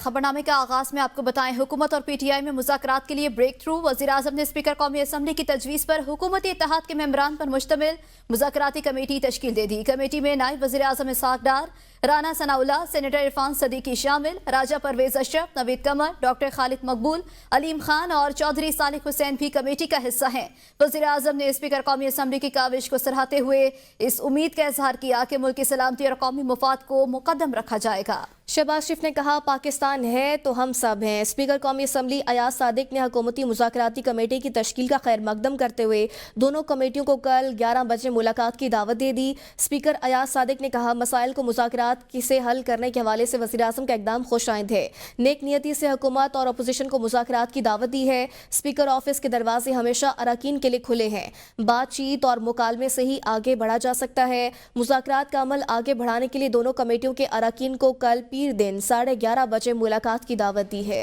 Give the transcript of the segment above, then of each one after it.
खबरनामे का आगाज में आपको बताएं, हुकूमत और पीटीआई में मुज़ाकरात के लिए ब्रेक थ्रू। वज़ीर-ए-आज़म ने स्पीकर कौमी असम्बली की तजवीज़ पर हुकूमती इत्तेहाद के मेंबरान पर मुश्तमिल मुज़ाकराती कमेटी तश्कील दे दी। कमेटी में नायब वज़ीर-ए-आज़म इस्हाक डार, राना सनाउल्लाह, सेनेटर इरफान सदीकी शामिल, राजा परवेज अशरफ, नवीद कमर, डॉक्टर खालिद मकबूल, अलीम खान और चौधरी सालिक हुसैन भी कमेटी का हिस्सा हैं। वज़ीर-ए-आज़म ने स्पीकर कौमी असम्बली की काविश को सराहते हुए इस उम्मीद का इजहार किया कि मुल्क की सलामती और कौमी मुफाद को मुकद्दम रखा जाएगा। शहबाज शरीफ ने कहा, पाकिस्तान है तो हम सब हैं। स्पीकर कौमी असम्बली अयाज सादिक ने हुकूमती मुज़ाकराती कमेटी की तश्कील का खैर मकदम करते हुए दोनों कमेटियों को कल 11 बजे मुलाकात की दावत दे दी। स्पीकर अयाज सादिक ने कहा, मसाइल को मुज़ाकरात से हल करने के हवाले से वज़ीर-ए-आज़म का इक़दाम खुशाइंद है। नेक नियती से हुकूमत और अपोजिशन को मुज़ाकरात की दावत दी है। स्पीकर ऑफिस के दरवाजे हमेशा अरकान के लिए खुले हैं। बातचीत और मुकालमे से ही आगे बढ़ा जा सकता है। मुज़ाकरात का अमल आगे बढ़ाने के लिए दोनों कमेटियों के अरकान को कल पीर दिन 11:30 बजे मुलाकात की दावत दी है।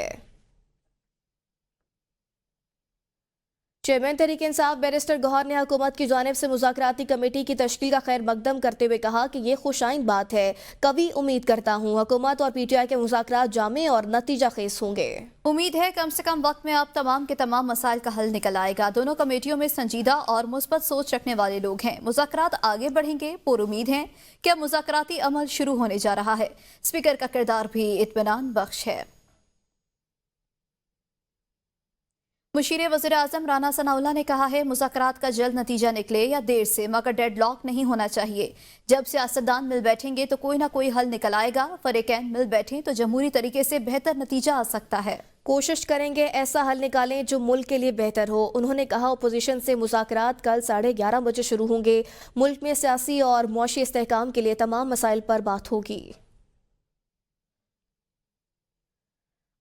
चेयरमैन तहरीक इंसाफ बैरिस्टर गौहर ने हुकूमत की जानिब से मुज़ाकराती कमेटी की तश्कील का खैर मकदम करते हुए कहा कि ये खुशाइंद बात है। कभी उम्मीद करता हूँ हुकूमत और पीटीआई के मुज़ाकरात जामे और नतीजा खेज होंगे। उम्मीद है कम से कम वक्त में अब तमाम के तमाम मसाइल का हल निकल आएगा। दोनों कमेटियों में संजीदा और मुस्बत सोच रखने वाले लोग हैं। मुज़ाकरात आगे बढ़ेंगे। पुर उम्मीद है कि अब मुज़ाकराती अमल शुरू होने जा रहा है। स्पीकर का किरदार भी इत्मीनान बख्श है। मुशीर वज़ीर-ए-आज़म राना सनाउल्लाह ने कहा है, मुज़ाकरात का जल्द नतीजा निकले या देर से, मगर डेडलॉक नहीं होना चाहिए। जब सियासतदान मिल बैठेंगे तो कोई ना कोई हल निकल आएगा। फरीकैन मिल बैठें तो जमहूरी तरीके से बेहतर नतीजा आ सकता है। कोशिश करेंगे ऐसा हल निकालें जो मुल्क के लिए बेहतर हो। उन्होंने कहा, अपोजिशन से मुज़ाकरात कल 11:30 बजे शुरू होंगे। मुल्क में सियासी और मुआशी इस्तेहकाम के लिए तमाम मसाइल पर बात होगी।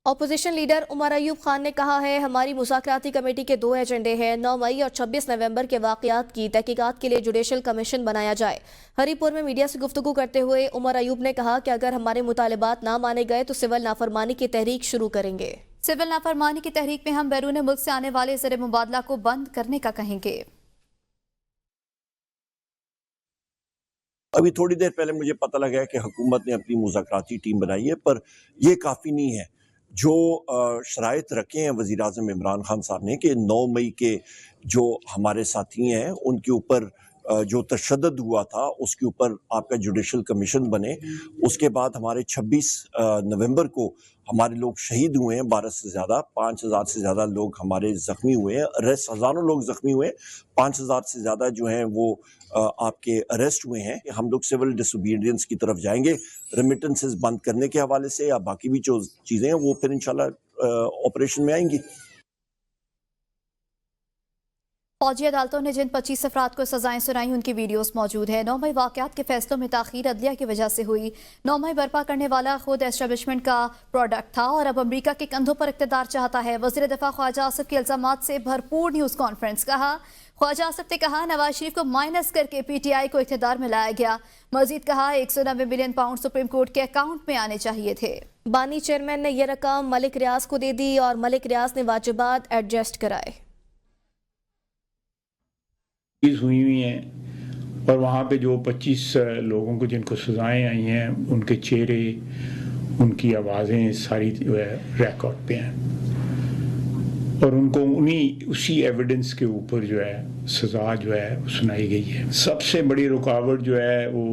अपोजिशन लीडर उमर अयूब खान ने कहा है, हमारी मुज़ाकराती कमेटी के 2 एजेंडे हैं। 9 मई और 26 नवंबर के वाक़यात की तहकीकात के लिए जुडिशल कमीशन बनाया जाए। हरीपुर में मीडिया से गुफ्तगू करते हुए उमर अयूब ने कहा कि अगर हमारे मुतालिबात ना माने गए तो सिविल नाफरमानी की तहरीक शुरू करेंगे। सिविल नाफरमानी की तहरीक में हम बैरून मुल्क से आने वाले ज़र मुबादला को बंद करने का कहेंगे। अभी थोड़ी देर पहले मुझे पता लगा है कि हुकूमत ने अपनी मुज़ाकराती टीम बनाई है, पर यह काफ़ी नहीं है। जो शराइत रखे हैं वज़ीर-ए-आज़म इमरान खान साहब ने कि 9 मई के जो हमारे साथी हैं उनके ऊपर जो तशद्दुद हुआ था उसके ऊपर आपका जुडिशल कमीशन बने। उसके बाद हमारे 26 नवंबर को हमारे लोग शहीद हुए हैं, 12 से ज़्यादा, 5000 से ज़्यादा लोग हमारे ज़ख्मी हुए हैं, अरेस्ट हज़ारों लोग ज़ख्मी हुए हैं, 5000 से ज़्यादा जो हैं वो आपके अरेस्ट हुए हैं। हम लोग सिविल डिसोबीडियंस की तरफ जाएंगे, रेमिटेंसेस बंद करने के हवाले से या बाकी भी जो चीज़ें हैं वो फिर इंशाल्लाह ऑपरेशन में आएंगी। फौजी अदालतों ने जिन 25 अफराद को सजाएं सुनाई उनकी वीडियोस मौजूद है। 9 मई वाक़यात के फैसलों में ताख़ीर अदलिया की वजह से हुई। 9 मई बर्पा करने वाला खुद एस्टेब्लिशमेंट का प्रोडक्ट था और अब अमरीका के कंधों पर इक़्तिदार चाहता है। वज़ीर दिफा ख्वाजा आसिफ के इल्ज़ामात से भरपूर न्यूज़ कॉन्फ्रेंस। कहा, ख्वाजा आसिफ ने कहा, नवाज शरीफ को माइनस करके पीटीआई को इक़्तिदार में लाया गया। मजीद कहा, 190 बिलियन पाउंड सुप्रीम कोर्ट के अकाउंट में आने चाहिए थे। बानी चेयरमैन ने यह रकम मलिक रियाज को दे दी और मलिक रियाज ने वाजिबात एडजस्ट कराए। हुई हैं और वहाँ पे जो 25 लोगों को जिनको सजाएं आई हैं उनके चेहरे, उनकी आवाज़ें सारी जो है रिकॉर्ड पे हैं और उनको उसी एविडेंस के ऊपर जो है सज़ा जो है सुनाई गई है। सबसे बड़ी रुकावट जो है वो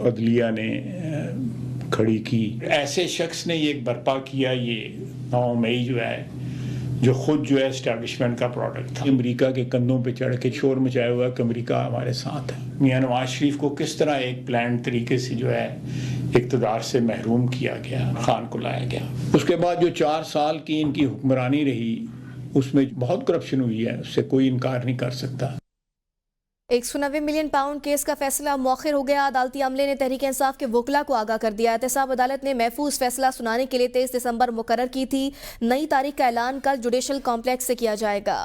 अदलिया ने खड़ी की। ऐसे शख्स ने ये बर्पा किया, ये 9 मई जो है जो खुद जो है एस्टैब्लिशमेंट का प्रोडक्ट था। अमेरिका के कंधों पे चढ़ के शोर मचाया हुआ कि अमेरिका हमारे साथ है। मियां नवाज शरीफ को किस तरह एक प्लान तरीके से जो है इक़्तिदार से महरूम किया गया, खान को लाया गया। उसके बाद जो 4 साल की इनकी हुक्मरानी रही उसमें बहुत करप्शन हुई है, उससे कोई इनकार नहीं कर सकता। 190 मिलियन पाउंड केस का फैसला मौखिर हो गया। अदालती अमले ने तहरीक इंसाफ के वकला को आगाह कर दिया। एहतसाब अदालत ने महफूज फैसला सुनाने के लिए 23 दिसंबर मुकर्रर की थी। नई तारीख का ऐलान कल जुडिशल कॉम्प्लेक्स से किया जाएगा।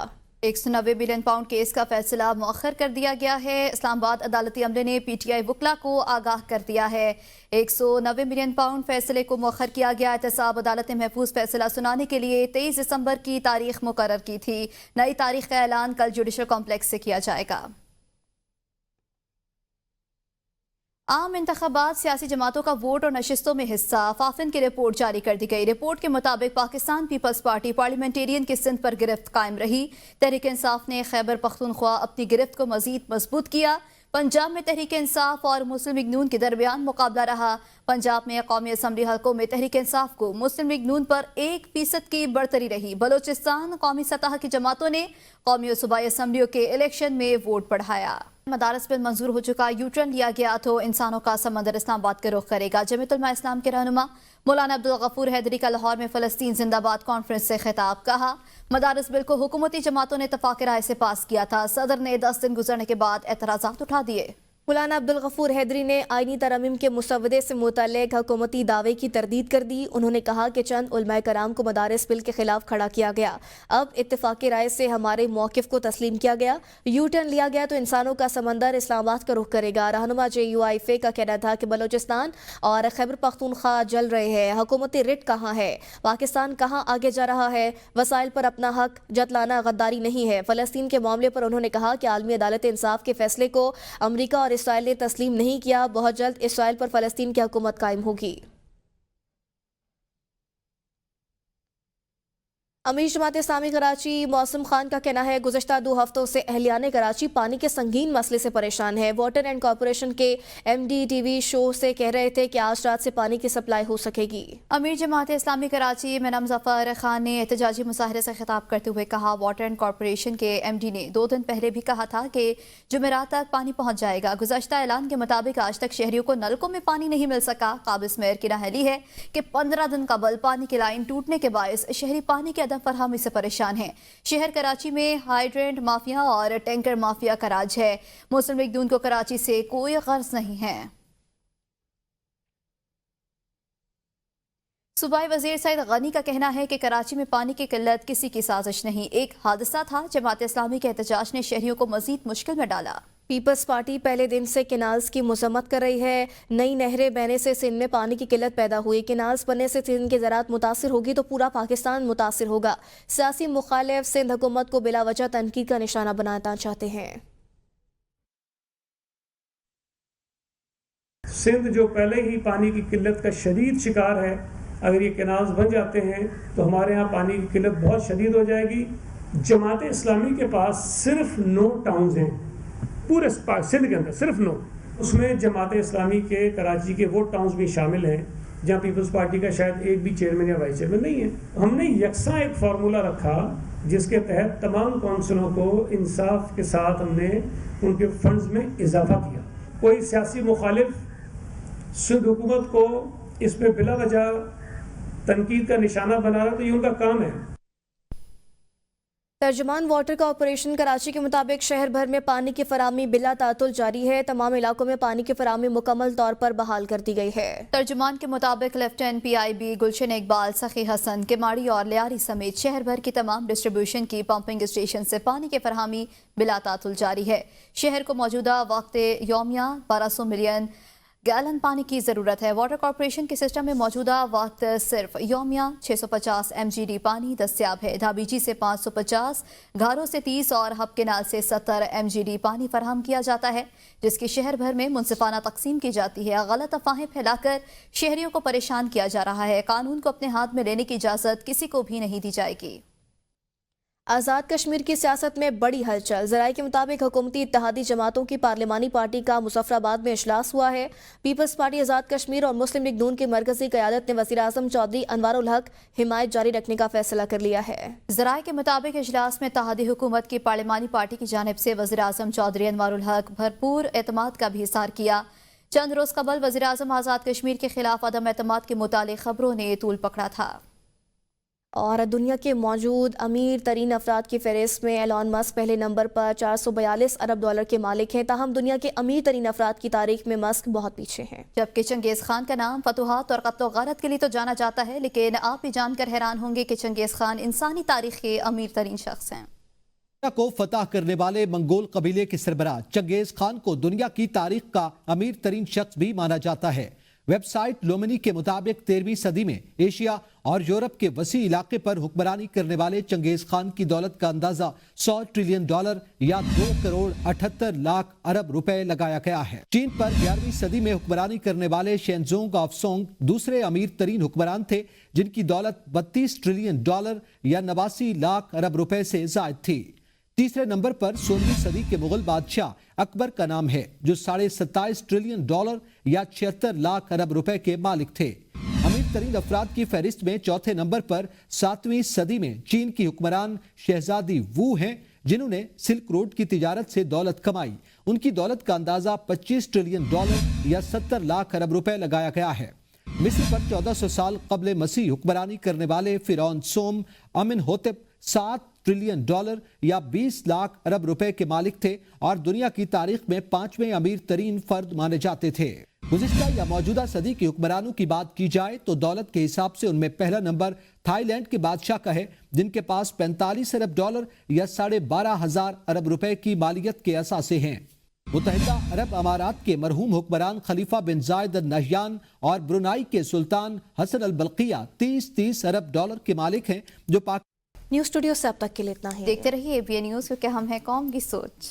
190 बिलियन पाउंड केस का फैसला मौखर कर दिया गया है। इस्लामाबाद अदालती अमले ने पीटीआई वकला को आगाह कर दिया है। 190 मिलियन पाउंड फैसले को मौखर किया गया। एहतसाब अदालत ने महफूज फैसला सुनाने के लिए 23 दिसंबर की तारीख मुकर्रर की थी। नई तारीख का ऐलान कल जुडिशल कॉम्प्लेक्स से किया जाएगा। आम इंतखाबात सियासी जमातों का वोट और नशिस्तों में हिस्सा, फाफिन की रिपोर्ट जारी कर दी गई। रिपोर्ट के मुताबिक पाकिस्तान पीपल्स पार्टी पार्लियामेंटेरियन की सिंध पर गिरफ्त कायम रही। तहरीक इंसाफ ने खैबर पख्तूनख्वा अपनी गिरफ्त को मजीद मजबूत किया। पंजाब में तहरीक इंसाफ और मुस्लिम लीग नून के दरमियान मुकाबला रहा। पंजाब में कौमी असम्बली हलकों में तहरीक इंसाफ को मुस्लिम लीग नून पर 1% की बढ़तरी रही। बलोचिस्तान कौमी सतह की जमातों ने कौमी और सूबाई असम्बलियों के इलेक्शन में वोट बढ़ाया। मदारस बिल मंजूर हो चुका, यूटर्न लिया गया तो इंसानों का समंदर इस्लामाबाद का रुख करेगा। जमीयत उलमा इस्लाम के रहनुमा मौलाना अब्दुल गफूर हैदरी का लाहौर में फ़लस्तीन जिंदाबाद कॉन्फ्रेंस से खिताब। कहा, मदारस बिल को हुकूमती जमातों ने इत्तफाक़ राय से पास किया था। सदर ने 10 दिन गुजरने के बाद एतराज़ात उठा दिए। मौलाना अब्दुल गफूर हैदरी ने आईनी तरमीम के मुसवदे से मुतल्लिक़ हुकूमती दावे की तरदीद कर दी। उन्होंने कहा कि चंद उलमाए कराम को मदारस बिल के खिलाफ खड़ा किया गया, अब इत्तफाक़ी राय से हमारे मौक़िफ़ को तस्लीम किया गया, यू टर्न लिया गया तो इंसानों का समंदर इस्लामाबाद का रुख करेगा। रहनुमा JUIF का कहना था कि बलोचिस्तान और खैबर पख्तूनख्वा जल रहे हैं, हुकूमती रिट कहाँ है, पाकिस्तान कहाँ आगे जा रहा है, वसाइल पर अपना हक जतलाना गद्दारी नहीं है। फ़लस्तीन के मामले पर उन्होंने कहा कि आलमी अदालत इंसाफ के फैसले को अमरीका और इसराइल ने तस्लीम नहीं किया। बहुत जल्द इसराइल पर फ़लस्तीन की हुकूमत कायम होगी। अमीर जमात इस्लामी कराची मौसम खान का कहना है, गुज़श्ता 2 हफ्तों से अहलियान कराची पानी के संगीन मसले से परेशान है। वाटर एंड कॉरपोरेशन के MD TV शो से कह रहे थे कि आज रात से पानी की सप्लाई हो सकेगी। अमीर जमात इस्लामी कराची में ज़फ़र खान ने एहतजाजी मुजाहरे से खिताब करते हुए कहा, वाटर एंड कॉरपोरेशन के MD ने 2 दिन पहले भी कहा था कि जुमेरात तक पानी पहुँच जाएगा। गुज़श्ता ऐलान के मुताबिक आज तक शहरियों को नलकों में पानी नहीं मिल सका। काबिस मेयर की नाअहली है कि 15 दिन कबल पानी की लाइन टूटने के बायस शहरी पानी के फरहमी से परेशान हैं। शहर कराची में हाइड्रेंट माफिया और टैंकर माफिया का राज है। मुस्लिम लीग नून को कराची से कोई गर्ज नहीं है। सूबाई वजीर सईद गनी का कहना है कि कराची में पानी की किल्लत किसी की साजिश नहीं, एक हादसा था। जमात इस्लामी के एहतजाज ने शहरियों को मजीद मुश्किल में डाला। पीपल्स पार्टी पहले दिन से केनाल्स की मजम्मत कर रही है। नई नहरें बहने से सिंध में पानी की किल्लत पैदा हुई। केनाल्स बनने से सिंध की ज़राअत मुतासिर होगी तो पूरा पाकिस्तान मुतासिर होगा। सियासी मुखालिफ सिंध हुकूमत को बिला वजह तनकीद का निशाना बनाना चाहते हैं। सिंध जो पहले ही पानी की किल्लत का शदीद शिकार है, अगर ये केनाल्स बन जाते हैं तो हमारे यहाँ पानी की किल्लत बहुत शदीद हो जाएगी। जमात इस्लामी के पास सिर्फ 9 टाउन्स हैं पूरे सिंध के अंदर, सिर्फ 9। उसमें जमात इस्लामी के कराची के वो टाउन्स भी शामिल हैं जहाँ पीपल्स पार्टी का शायद एक भी चेयरमैन या वाइस चेयरमैन नहीं है। हमने यकसा एक फार्मूला रखा जिसके तहत तमाम काउंसिलों को इंसाफ के साथ हमने उनके फंड्स में इजाफा किया। कोई सियासी मुखालिफ सिंध हुकूमत को इस पे बिला वजह तनकीद का निशाना बना रहा, तो ये उनका काम है। तर्जुमान वाटर कॉरपोरेशन कराची के मुताबिक शहर भर में पानी की फराहमी बिला तातुल जारी है। तमाम इलाकों में पानी की फराहमी मुकम्मल तौर पर बहाल कर दी गई है। तर्जुमान के मुताबिक लेफ्टिनेंट PIB गुलशन इकबाल, सखी हसन, केमाड़ी और लियारी समेत शहर भर की तमाम डिस्ट्रीब्यूशन की पंपिंग स्टेशन से पानी की फराहमी बिला तातुल जारी है। शहर को मौजूदा वक्त यौमिया 1200 मिलियन गैलन पानी की ज़रूरत है। वाटर कॉरपोरेशन के सिस्टम में मौजूदा वक्त सिर्फ यौमिया 650 MGD पानी दस्तियाब है। धाबीजी से 550, घारों से 30 और हब केनाल से 70 MGD पानी फराहम किया जाता है, जिसकी शहर भर में मुनसिफाना तकसीम की जाती है। गलत अफवाहें फैलाकर शहरियों को परेशान किया जा रहा है। कानून को अपने हाथ में लेने की इजाज़त किसी को भी नहीं दी जाएगी। आज़ाद कश्मीर की सियासत में बड़ी हलचल। ज़राए के मुताबिक हुकूमती इत्तेहादी जमातों की पार्लिमानी पार्टी का मुजफ्फराबाद में इजलास हुआ है। पीपल्स पार्टी आज़ाद कश्मीर और मुस्लिम लीग नून की मरकजी क़यादत ने वज़ीर आज़म चौधरी अनवारुल हक हिमायत जारी रखने का फैसला कर लिया है। ज़राए के मुताबिक इजलास में इत्तेहादी हुकूमत की पार्लिमानी पार्टी की जानिब से वज़ीर आज़म चौधरी अनवारुल हक भरपूर एतमाद का भी इज़हार किया। चंद रोज़ कबल वज़ीर आज़म आज़ाद कश्मीर के खिलाफ अदम एतमाद के मुतालिक खबरों ने तूल पकड़ा था। और दुनिया के मौजूद अमीर तरीन अफराद की फहरिस्त में एलॉन मस्क पहले नंबर पर 442 अरब डॉलर के मालिक हैं। ताहम दुनिया के अमीर तरीन अफराद की तारीख में मस्क बहुत पीछे हैं। जबकि चंगेज़ खान का नाम फतुहात और क़त्ल गारत के लिए तो जाना जाता है, लेकिन आप भी जानकर हैरान होंगे कि चंगेज़ खान इंसानी तारीख के अमीर तरीन शख्स हैं। दुनिया को फतह करने वाले मंगोल कबीले के सरबराह चंगेज़ खान को दुनिया की तारीख का अमीर तरीन शख्स भी माना जाता है। वेबसाइट लोमनी के मुताबिक 13वीं सदी में एशिया और यूरोप के वसी इलाके पर हुक्मरानी करने वाले चंगेज खान की दौलत का अंदाजा $100 ट्रिलियन या 2 करोड़ 78 लाख अरब रुपए लगाया गया है। चीन पर 11वीं सदी में हुक्मरानी करने वाले शेनजोंग ऑफ सोंग दूसरे अमीर तरीन हुक्मरान थे, जिनकी दौलत $32 ट्रिलियन या 89 लाख अरब रुपए से जायद थी। तीसरे नंबर पर 16वीं सदी के मुगल बादशाह अकबर का नाम है, जो $27.5 ट्रिलियन या 76 लाख अरब रुपए के मालिक थे। अमीर तरीन अफराद की फहरिस्त में चौथे नंबर पर 7वीं सदी में चीन की हुक्मरान शहजादी वू हैं, जिन्होंने सिल्क रोड की तिजारत से दौलत कमाई। उनकी दौलत का अंदाजा $25 ट्रिलियन या 70 लाख अरब रुपए लगाया गया है। मिस्र पर 1400 साल कबल मसीह हुक्मरानी करने वाले फिरौन सोम अमिनहोतेप $7 ट्रिलियन या 20 लाख अरब रुपए के मालिक थे और दुनिया की तारीख में 5वें अमीर तरीन फर्द माने जाते थे। गुज़िश्ता या मौजूदा सदी के हुक्मरानों की बात की जाए तो दौलत के हिसाब से उनमें पहला नंबर थाईलैंड के बादशाह का है, जिनके पास $45 अरब या 12,500 अरब रुपए की मालियत के असासे हैं। मुत्तहिदा अरब अमारात के मरहूम हुक्मरान खलीफा बिन जायद अल नहयान और ब्रुनाई के सुल्तान हसन अल बल्किया 30 अरब डॉलर के मालिक हैं, जो न्यूज़ स्टूडियो से अब तक के लिए इतना ही। देखते रहिए ABN न्यूज़, क्योंकि हम हैं कौम की सोच।